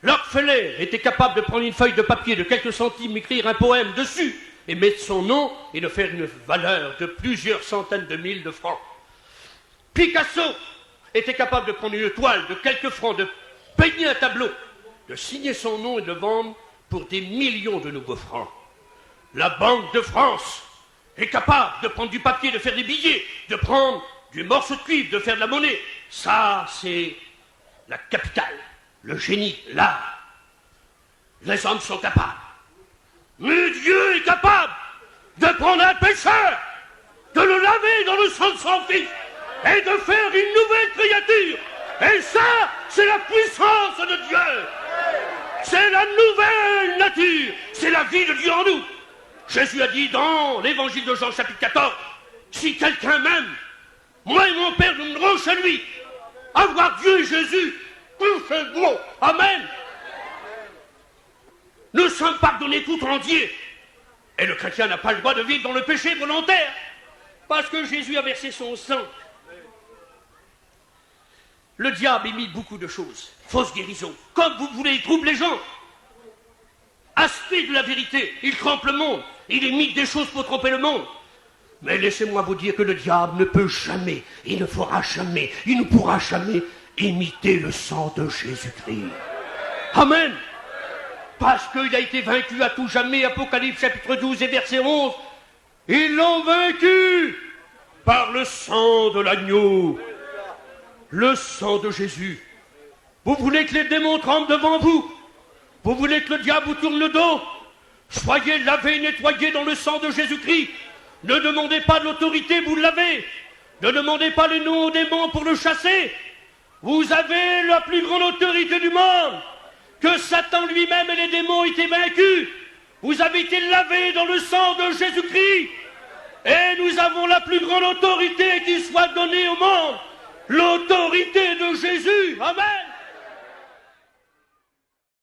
Rockefeller était capable de prendre une feuille de papier de quelques centimes, écrire un poème dessus et mettre son nom et de faire une valeur de plusieurs centaines de mille de francs. Picasso était capable de prendre une toile de quelques francs, de peigner un tableau, de signer son nom et de vendre pour des millions de nouveaux francs. La Banque de France est capable de prendre du papier, de faire des billets, de prendre du morceau de cuivre, de faire de la monnaie. Ça, c'est la capitale, le génie, l'art. Les hommes sont capables. Mais Dieu est capable de prendre un pécheur, de le laver dans le sang de son Fils et de faire une nouvelle créature. Et ça, c'est la puissance de Dieu. C'est la nouvelle nature. C'est la vie de Dieu en nous. Jésus a dit dans l'évangile de Jean chapitre 14, si quelqu'un m'aime, moi et mon Père, nous mènerons chez lui. Avoir Dieu et Jésus, tout c'est bon. Amen. Nous sommes pardonnés tout entiers. Et le chrétien n'a pas le droit de vivre dans le péché volontaire. Parce que Jésus a versé son sang. Le diable imite beaucoup de choses. Fausse guérison. Comme vous voulez, il trouble les gens. Aspect de la vérité. Il trompe le monde. Il imite des choses pour tromper le monde. Mais laissez-moi vous dire que le diable ne peut jamais, il ne fera jamais, il ne pourra jamais imiter le sang de Jésus-Christ. Amen. Parce qu'il a été vaincu à tout jamais, Apocalypse chapitre 12 et verset 11. Ils l'ont vaincu par le sang de l'agneau, le sang de Jésus. Vous voulez que les démons tremblent devant vous? Vous voulez que le diable vous tourne le dos? Soyez lavés et nettoyés dans le sang de Jésus-Christ. Ne demandez pas de l'autorité, vous l'avez. Ne demandez pas les noms aux démons pour le chasser. Vous avez la plus grande autorité du monde. Que Satan lui-même et les démons étaient vaincus. Vous avez été lavés dans le sang de Jésus-Christ. Et nous avons la plus grande autorité qui soit donnée au monde. L'autorité de Jésus. Amen.